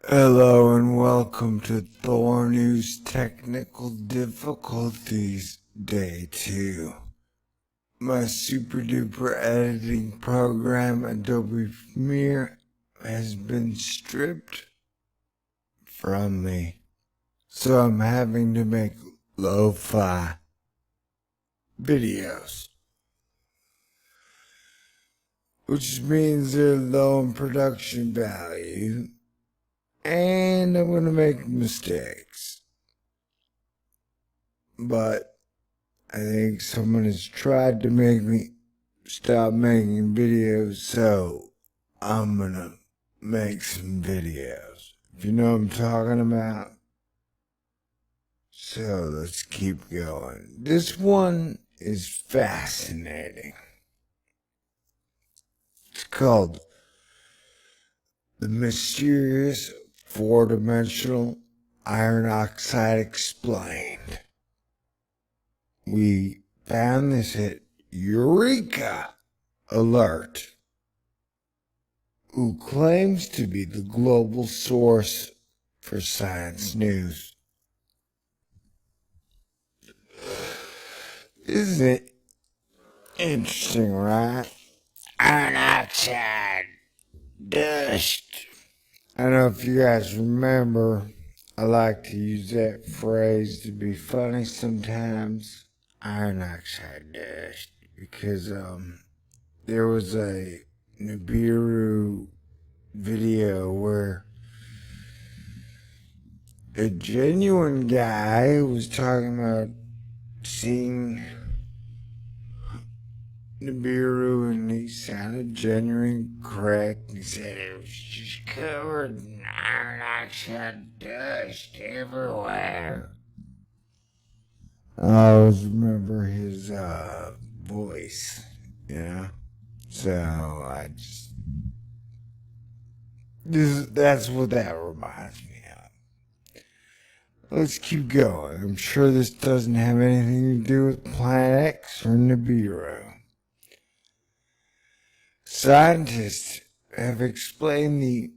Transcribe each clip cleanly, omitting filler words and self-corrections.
Hello and welcome to Thor News Technical Difficulties Day 2. My super duper editing program Adobe Premiere has been stripped from me, so I'm having to make lo-fi videos, which means they're low in production value. And I'm going to make mistakes. But I think someone has tried to make me stop making videos, so I'm going to make some videos. If you know what I'm talking about. So let's keep going. This one is fascinating. It's called The Mysterious Four-Dimensional Iron Oxide Explained. We found this at Eureka Alert, who claims to be the global source for science news. Isn't it interesting, right? Iron oxide, dust. I don't know if you guys remember, I like to use that phrase to be funny sometimes. Iron oxide dust. Because there was a Nibiru video where a genuine guy was talking about seeing Nibiru, and he sounded genuine correct. He said it was just covered in iron oxide dust everywhere. I always remember his voice, so that's what that reminds me of. Let's keep going. I'm sure this doesn't have anything to do with Planet X or Nibiru. Scientists have explained the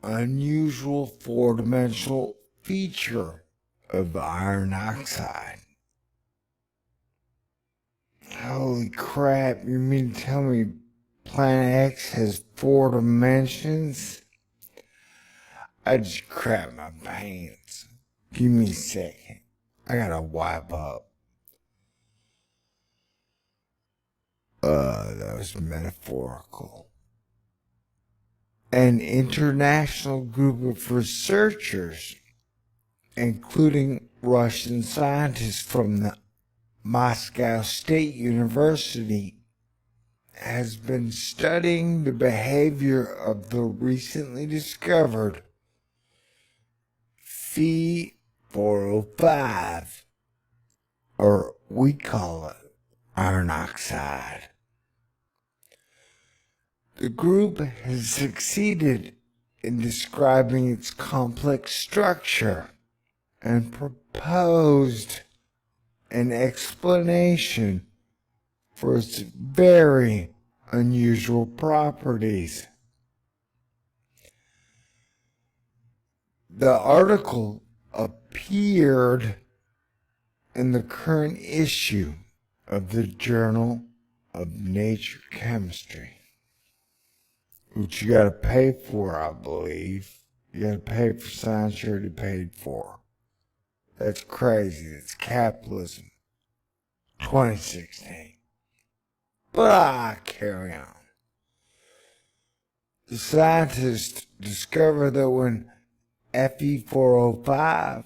unusual four-dimensional feature of iron oxide. Holy crap, you mean to tell me Planet X has 4 dimensions? I just crap my pants. Give me a second. I gotta wipe up. That was metaphorical. An international group of researchers, including Russian scientists from the Moscow State University, has been studying the behavior of the recently discovered Fe405, or we call it iron oxide. The group has succeeded in describing its complex structure and proposed an explanation for its very unusual properties. The article appeared in the current issue of the Journal of Nature Chemistry, which you gotta pay for, I believe. You gotta pay for science you already paid for. That's crazy. That's capitalism. 2016. But I carry on. The scientists discovered that when Fe405,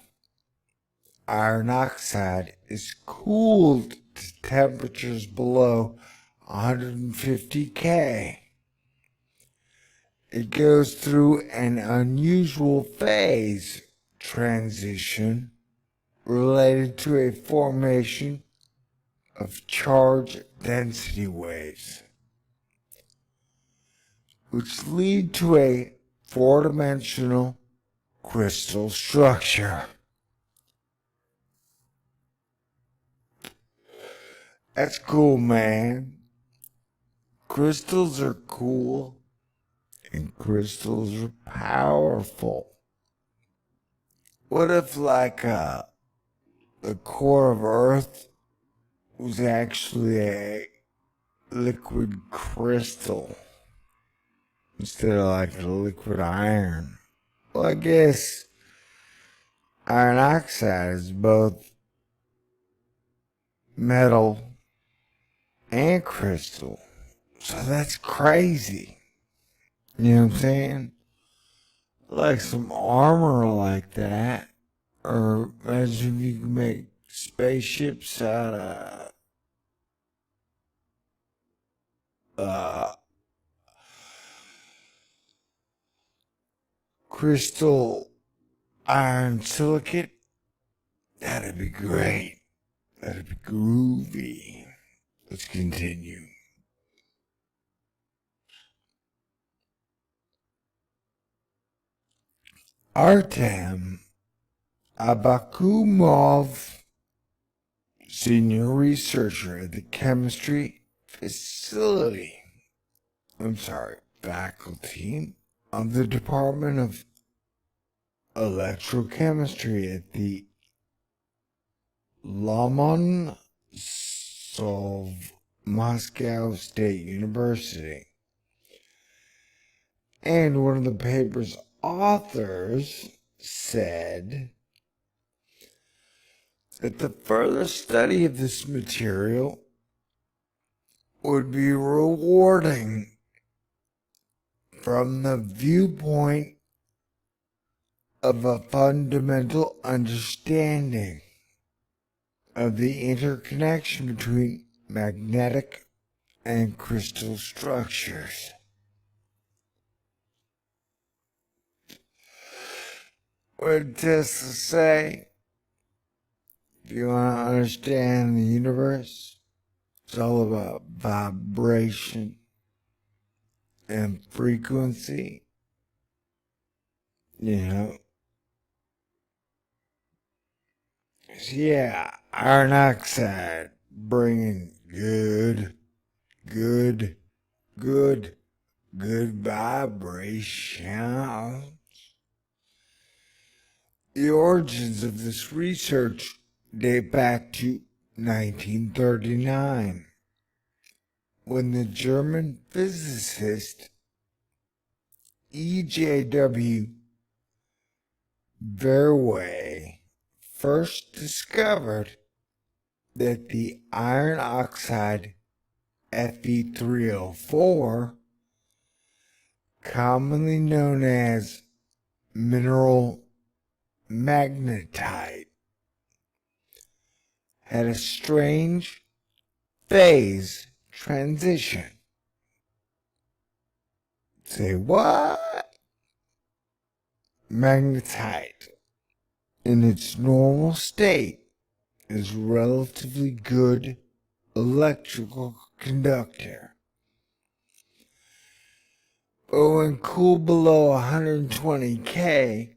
iron oxide, is cooled to temperatures below 150 K, it goes through an unusual phase transition related to a formation of charge density waves, which lead to a four-dimensional crystal structure. That's cool, man. Crystals are cool, and crystals are powerful. What if, like, the core of Earth was actually a liquid crystal instead of like a liquid iron? Well, I guess iron oxide is both metal and crystal. So that's crazy. You know what I'm saying? Like some armor like that. Or imagine if you could make spaceships out of crystal iron silicate. That'd be great. That'd be groovy. Let's continue. Artem Abakumov, senior researcher at the chemistry faculty of the Department of Electrochemistry at the Lomonosov Moscow State University. And one of the paper's authors said that the further study of this material would be rewarding from the viewpoint of a fundamental understanding of the interconnection between magnetic and crystal structures. What did Tesla say? If you want to understand the universe, it's all about vibration and frequency. You know? So yeah, iron oxide bringing good vibration. The origins of this research date back to 1939, when the German physicist E.J.W. Verwey first discovered that the iron oxide Fe3O4, commonly known as mineral magnetite, had a strange phase transition. Say what? Magnetite, in its normal state, is a relatively good electrical conductor. But when cooled below 120 K,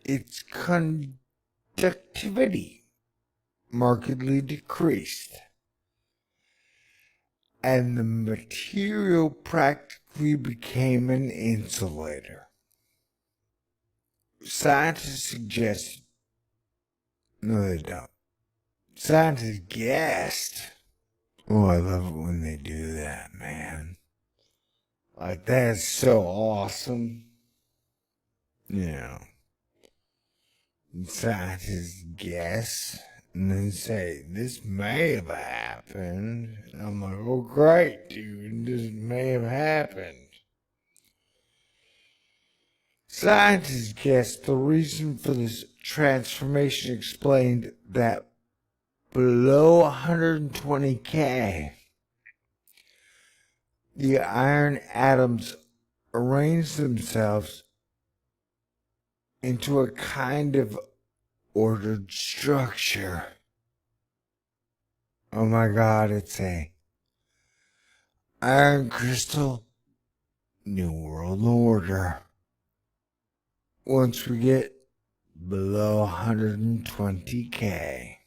its conductivity markedly decreased, and the material practically became an insulator. Scientists suggested, no they don't, scientists guessed. Oh, I love it when they do that, man. Like, that's so awesome. You know, scientists guess and then say, this may have happened. And I'm like, oh great, dude, this may have happened. Scientists guessed the reason for this transformation explained that below 120 K, the iron atoms arrange themselves into a kind of ordered structure. Oh my God, it's a iron crystal New World Order. Once we get below 120 K.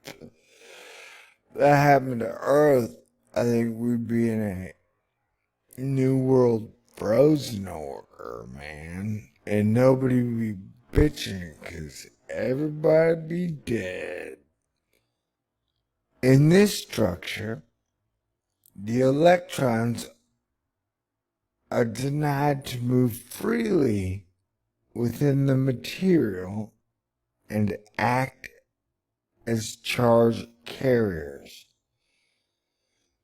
If that happened to Earth, I think we'd be in a New World Frozen Order, man. and nobody would be bitching because everybody'd be dead. In this structure, the electrons are denied to move freely within the material and act as charge carriers,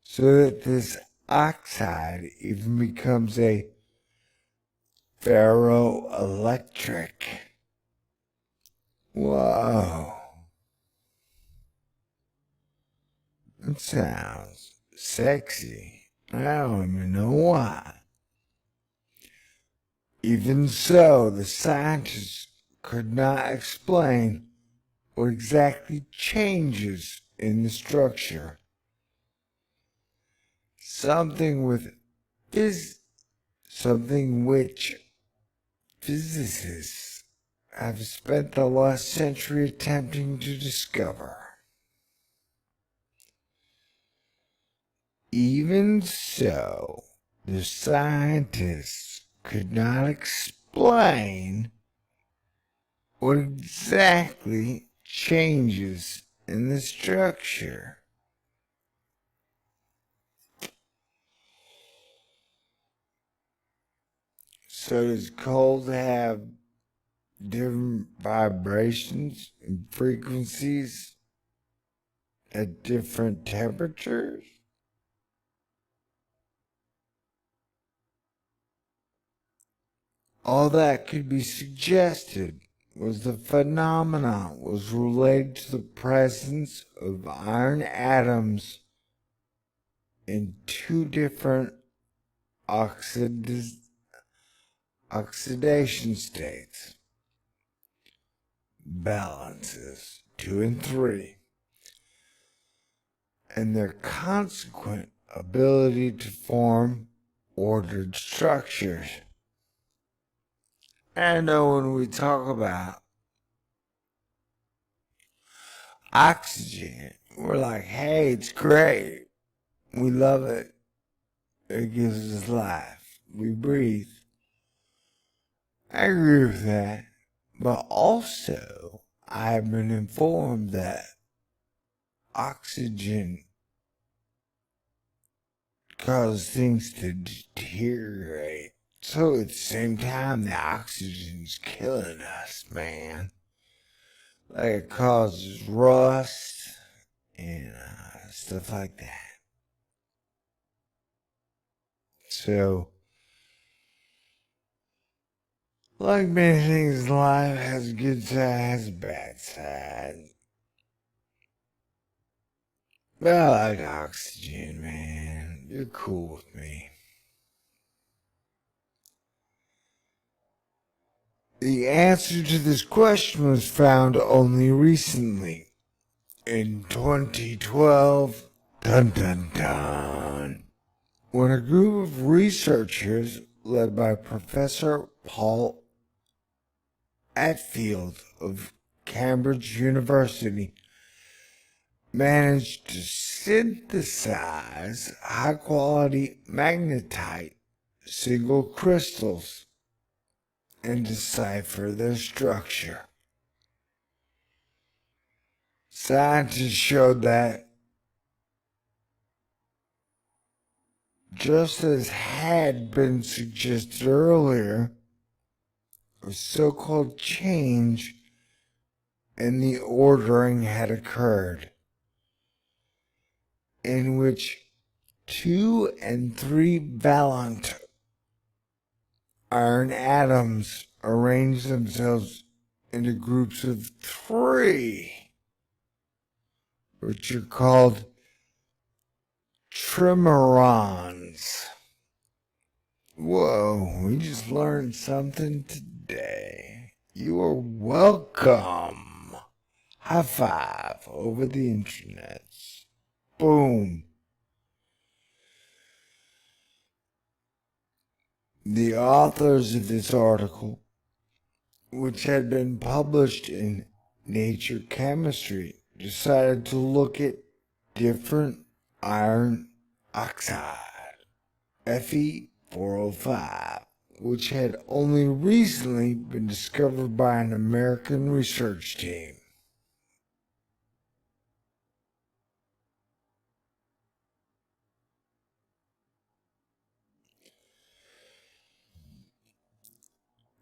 so that this oxide even becomes a ferroelectric. Whoa. That sounds sexy. I don't even know why. Even so, the scientists could not explain what exactly changes in the structure. Something which physicists have spent the last century attempting to discover. Even so, the scientists could not explain what exactly changes in the structure. So does cold have different vibrations and frequencies at different temperatures? All that could be suggested was the phenomenon was related to the presence of iron atoms in two different oxidation states, balances 2 and 3, and their consequent ability to form ordered structures. I know when we talk about oxygen, we're like, hey, it's great. We love it. It gives us life. We breathe. I agree with that. But also, I have been informed that oxygen causes things to deteriorate. So at the same time, the oxygen's killing us, man. Like it causes rust and stuff like that. So, like many things in life, has a good side, has a bad side. But I like oxygen, man. You're cool with me. The answer to this question was found only recently. In 2012, dun dun dun, when a group of researchers led by Professor Paul Atfield of Cambridge University managed to synthesize high-quality magnetite single crystals and decipher their structure. Scientists showed that, just as had been suggested earlier, a so-called change in the ordering had occurred, in which 2 and 3 valent iron atoms arrange themselves into groups of 3, which are called trimerons. Whoa, we just learned something today. You are welcome. High five over the internet. Boom. The authors of this article, which had been published in Nature Chemistry, decided to look at different iron oxide, Fe405, which had only recently been discovered by an American research team.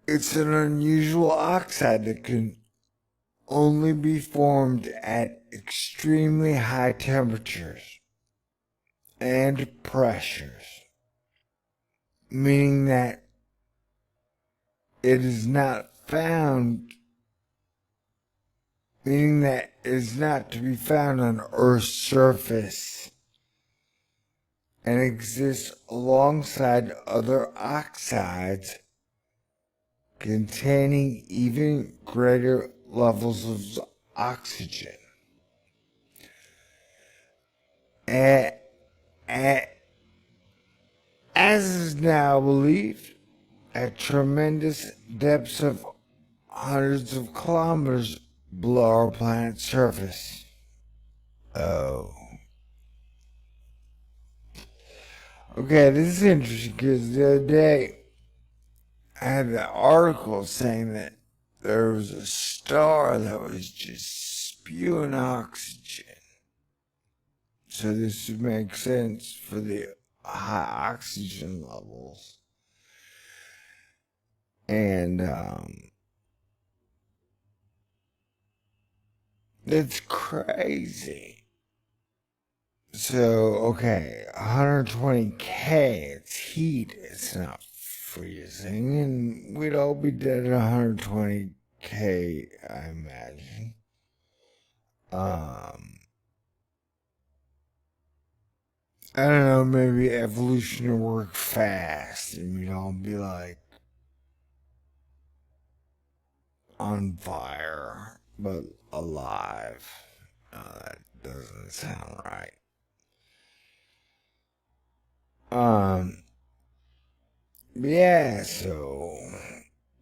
It's an unusual oxide that can only be formed at extremely high temperatures and pressures, meaning that it is not to be found on Earth's surface and exists alongside other oxides containing even greater levels of oxygen. As is now believed, at tremendous depths of hundreds of kilometers below our planet's surface. Oh. Okay, this is interesting because the other day I had an article saying that there was a star that was just spewing oxygen. So this would make sense for the high oxygen levels. And it's crazy. So, okay, 120K, it's heat, it's not freezing, and we'd all be dead at 120K, I imagine. I don't know, maybe evolution would work fast, and we'd all be like on fire, but alive. That doesn't sound right. Yeah, so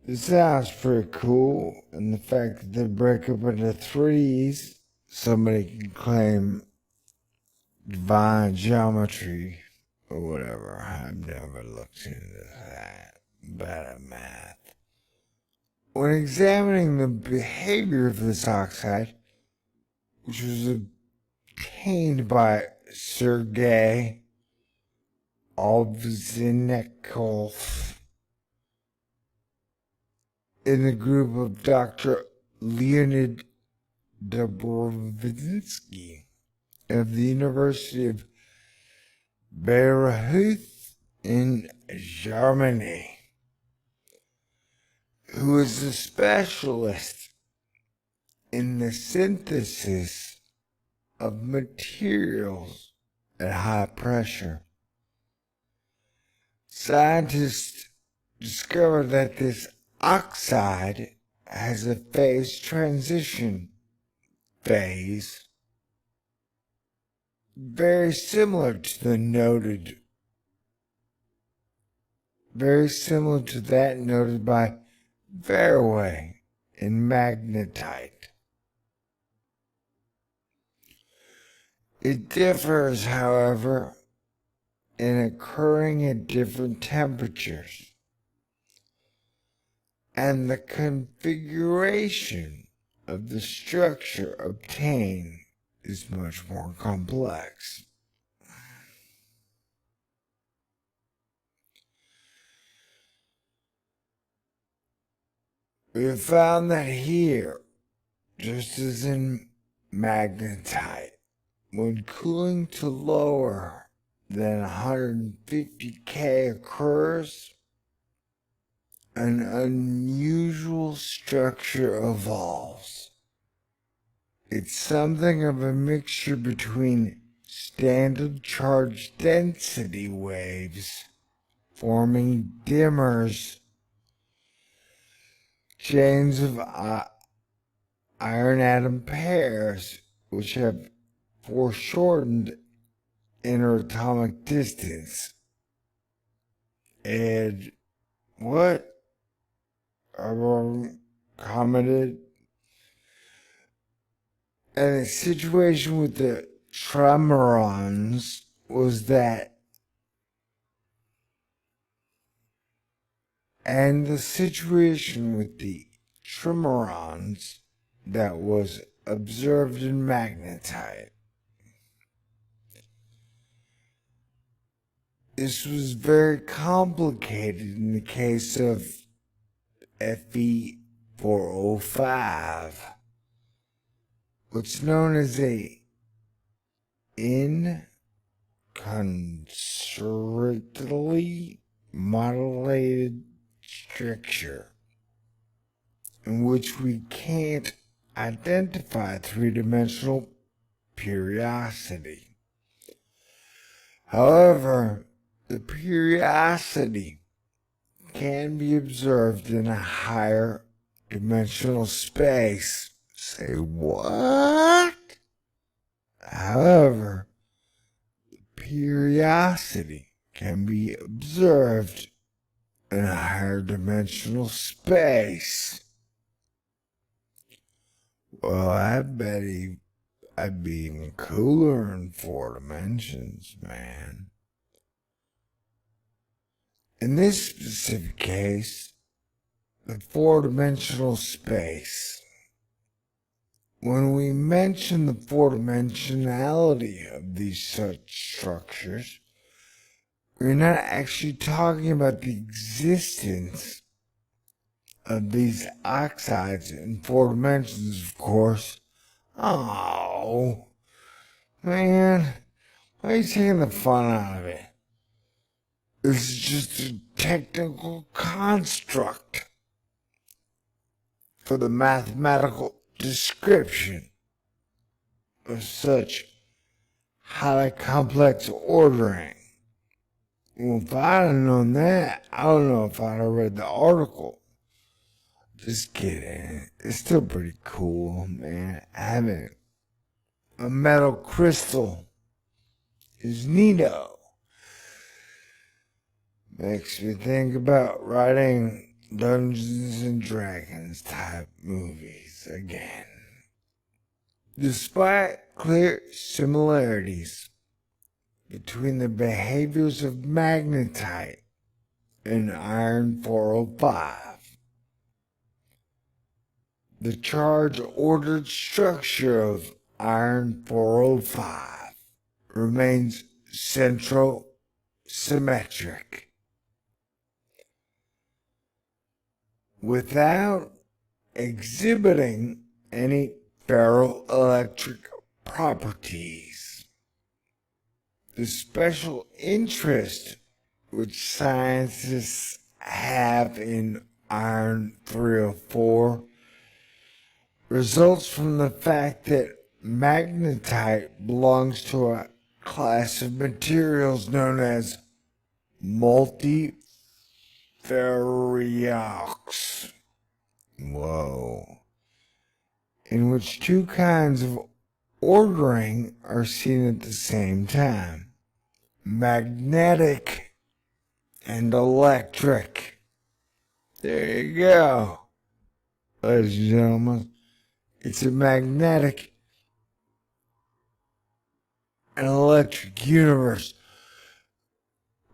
this sounds pretty cool, and the fact that they break up into threes, somebody can claim divine geometry or whatever. I've never looked into that. Bad at math. When examining the behavior of this oxide, which was obtained by Sergei Ovzhinnikov in the group of Dr. Leonid Dobrovinsky of the University of Bayreuth in Germany, who is a specialist in the synthesis of materials at high pressure. Scientists discovered that this oxide has a phase transition phase very similar to that noted by Verwey in magnetite. It differs, however, in occurring at different temperatures, and the configuration of the structure obtained is much more complex. We have found that here, just as in magnetite, when cooling to lower than 150K occurs, an unusual structure evolves. It's something of a mixture between standard charge density waves forming dimmers, chains of iron atom pairs which have foreshortened interatomic distance. And what? Commented. And the situation with the tremorons was that and the situation with the tremorons that was observed in magnetite. This was very complicated in the case of Fe4O5, what's known as a inconcertly modulated structure in which we can't identify three-dimensional periodicity. However, the periodicity can be observed in a higher dimensional space. Say what? However, the periodicity can be observed in a higher dimensional space. Well, I bet I'd be even cooler in 4 dimensions, man. In this specific case, the 4-dimensional space, when we mention the 4-dimensionality of these such structures, we're not actually talking about the existence of these oxides in 4 dimensions, of course. Oh, man, why are you taking the fun out of it? This is just a technical construct for the mathematical description of such highly complex ordering. Well, if I'd have known that, I don't know if I'd have read the article. Just kidding. It's still pretty cool, man. Having a metal crystal is neato. Makes me think about writing Dungeons and Dragons type movies again. Despite clear similarities between the behaviors of magnetite and iron 405, the charge-ordered structure of iron 405 remains centrosymmetric, without exhibiting any ferroelectric properties. The special interest which scientists have in iron 304 results from the fact that magnetite belongs to a class of materials known as multiferriox. Whoa. In which two kinds of ordering are seen at the same time: magnetic and electric. There you go, ladies and gentlemen. It's a magnetic and electric universe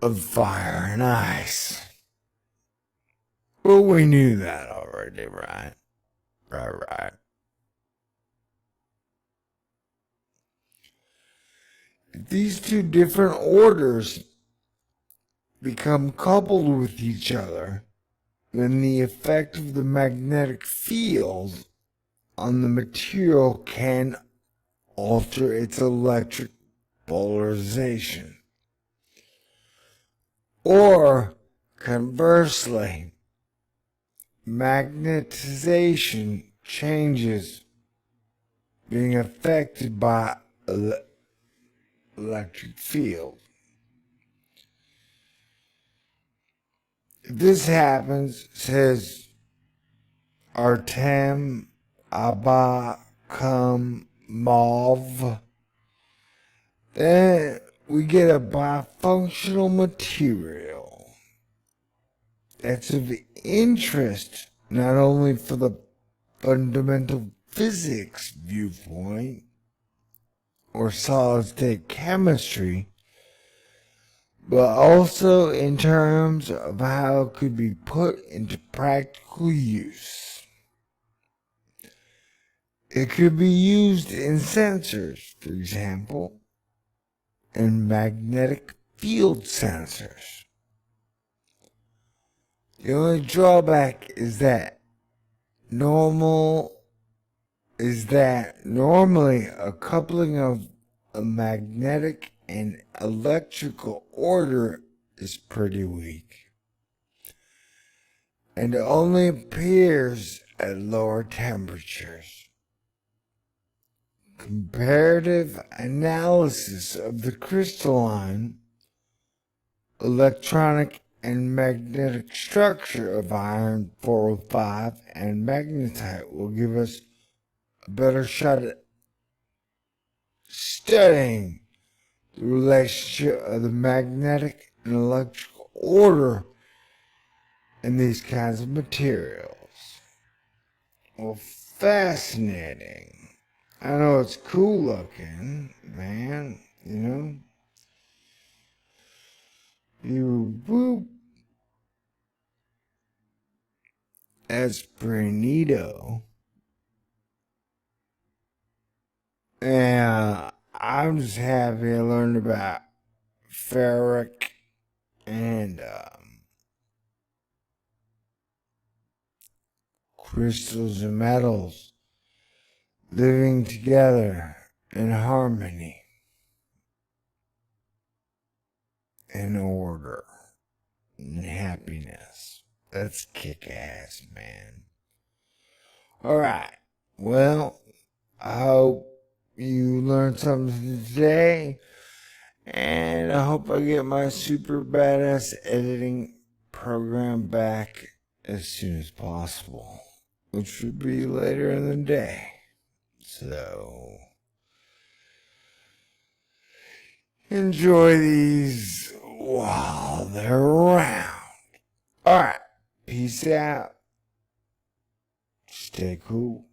of fire and ice. Well, we knew that already, right? Right. If these two different orders become coupled with each other, then the effect of the magnetic field on the material can alter its electric polarization. Or, conversely, magnetization changes being affected by electric field. If this happens, says Artem Abakumov, then we get a bifunctional material that's of interest not only for the fundamental physics viewpoint or solid-state chemistry, but also in terms of how it could be put into practical use. It could be used in sensors, for example, and magnetic field sensors. The only drawback is that normally a coupling of a magnetic and electrical order is pretty weak, and only appears at lower temperatures. Comparative analysis of the crystalline, electronic, and magnetic structure of iron 405 and magnetite will give us a better shot at studying the relationship of the magnetic and electrical order in these kinds of materials. Well, fascinating. I know it's cool looking, man, you know? Whoop. That's pretty neato. And I'm just happy I learned about ferric and crystals and metals living together in harmony, in order, and happiness. That's kick-ass, man. Alright, well, I hope you learned something today, and I hope I get my super badass editing program back as soon as possible, which should be later in the day. So, enjoy these while they're around. Alright, peace out. Stay cool.